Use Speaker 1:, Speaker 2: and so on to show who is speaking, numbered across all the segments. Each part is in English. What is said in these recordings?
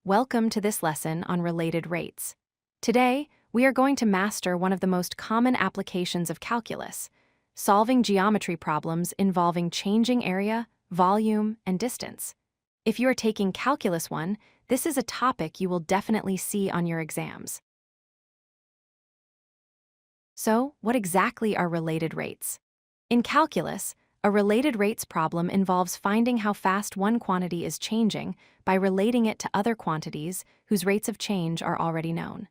Speaker 1: Welcome to this lesson on related rates. Today, we are going to master one of the most common applications of calculus, solving geometry problems involving changing area, volume, and distance. If you are taking Calculus 1, this is a topic you will definitely see on your exams. So, what exactly are related rates? In calculus, a related rates problem involves finding how fast one quantity is changing by relating it to other quantities whose rates of change are already known.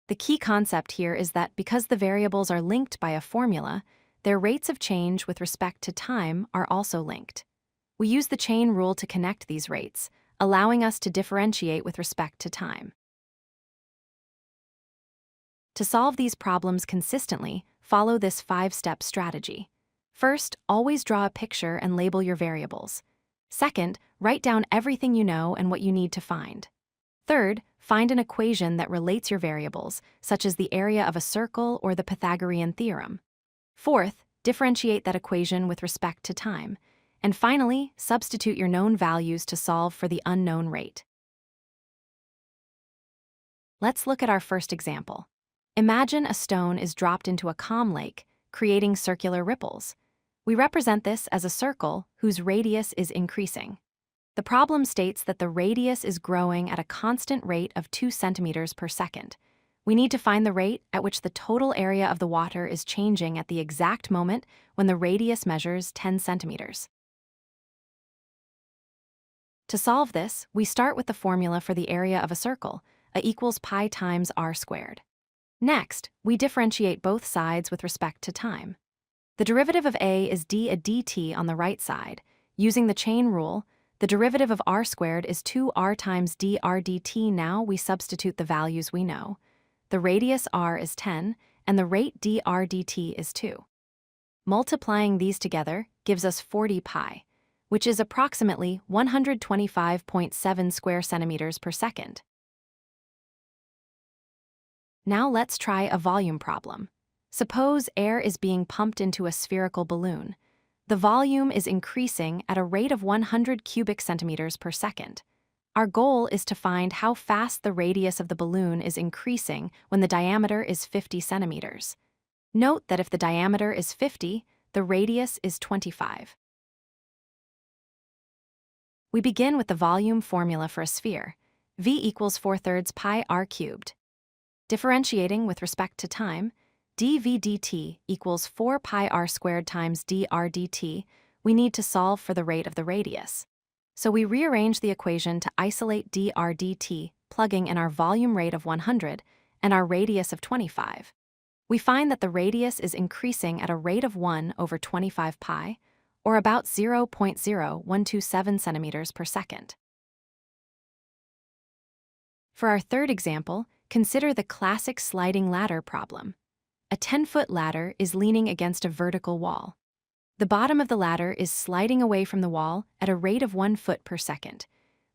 Speaker 1: The key concept here is that because the variables are linked by a formula, their rates of change with respect to time are also linked. We use the chain rule to connect these rates, allowing us to differentiate with respect to time. To solve these problems consistently, follow this 5-step strategy. First, always draw a picture and label your variables. Second, write down everything you know and what you need to find. Third, find an equation that relates your variables, such as the area of a circle or the Pythagorean theorem. Fourth, differentiate that equation with respect to time. And finally, substitute your known values to solve for the unknown rate. Let's look at our first example. Imagine a stone is dropped into a calm lake, creating circular ripples. We represent this as a circle whose radius is increasing. The problem states that the radius is growing at a constant rate of 2 centimeters per second. We need to find the rate at which the total area of the water is changing at the exact moment when the radius measures 10 centimeters. To solve this, we start with the formula for the area of a circle, A equals pi times r squared. Next, we differentiate both sides with respect to time. The derivative of a is d a dt on the right side. Using the chain rule, the derivative of r squared is 2r times dr dt. Now we substitute the values we know. The radius r is 10, and the rate dr dt is 2. Multiplying these together gives us 40 pi, which is approximately 125.7 square centimeters per second. Now let's try a volume problem. Suppose air is being pumped into a spherical balloon. The volume is increasing at a rate of 100 cubic centimeters per second. Our goal is to find how fast the radius of the balloon is increasing when the diameter is 50 centimeters. Note that if the diameter is 50, the radius is 25. We begin with the volume formula for a sphere. V equals 4/3 pi r cubed. Differentiating with respect to time, dv dt equals 4 pi r squared times dr dt, we need to solve for the rate of the radius. So we rearrange the equation to isolate dr dt, plugging in our volume rate of 100 and our radius of 25. We find that the radius is increasing at a rate of 1 over 25 pi, or about 0.0127 centimeters per second. For our third example, consider the classic sliding ladder problem. A 10-foot ladder is leaning against a vertical wall. The bottom of the ladder is sliding away from the wall at a rate of 1 foot per second.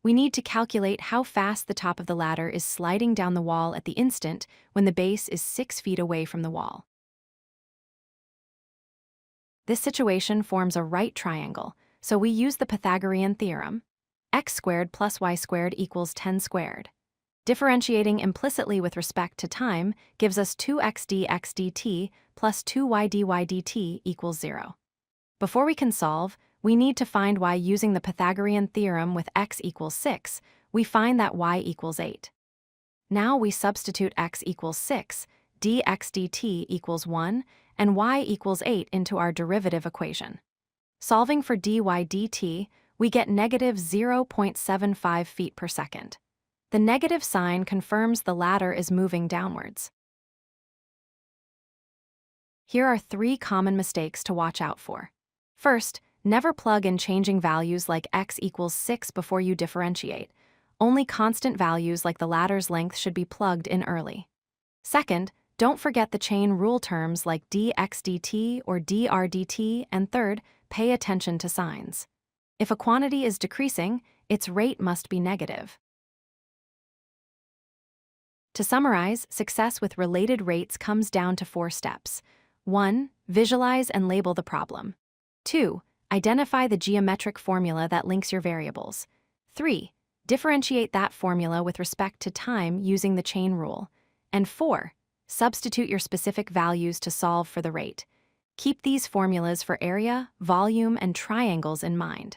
Speaker 1: We need to calculate how fast the top of the ladder is sliding down the wall at the instant when the base is 6 feet away from the wall. This situation forms a right triangle, so we use the Pythagorean theorem. X squared plus y squared equals 10 squared. Differentiating implicitly with respect to time gives us 2x dx dt plus 2y dy dt equals 0. Before we can solve, we need to find y using the Pythagorean theorem. With x equals 6, we find that y equals 8. Now we substitute x equals 6, dx dt equals 1, and y equals 8 into our derivative equation. Solving for dy dt, we get negative 0.75 feet per second. The negative sign confirms the ladder is moving downwards. Here are 3 common mistakes to watch out for. First, never plug in changing values like x equals 6 before you differentiate. Only constant values like the ladder's length should be plugged in early. Second, don't forget the chain rule terms like dx dt or dr dt. And third, pay attention to signs. If a quantity is decreasing, its rate must be negative. To summarize, success with related rates comes down to 4 steps. 1. Visualize and label the problem. 2. Identify the geometric formula that links your variables. 3. Differentiate that formula with respect to time using the chain rule. And 4. Substitute your specific values to solve for the rate. Keep these formulas for area, volume, and triangles in mind.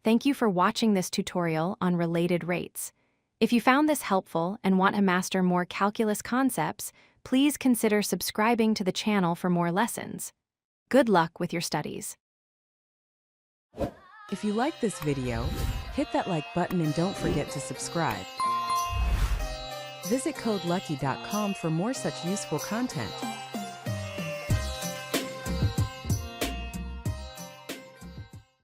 Speaker 1: Thank you for watching this tutorial on related rates. If you found this helpful and want to master more calculus concepts, please consider subscribing to the channel for more lessons. Good luck with your studies.
Speaker 2: If you like this video, hit that like button and don't forget to subscribe. Visit codelucky.com for more such useful content.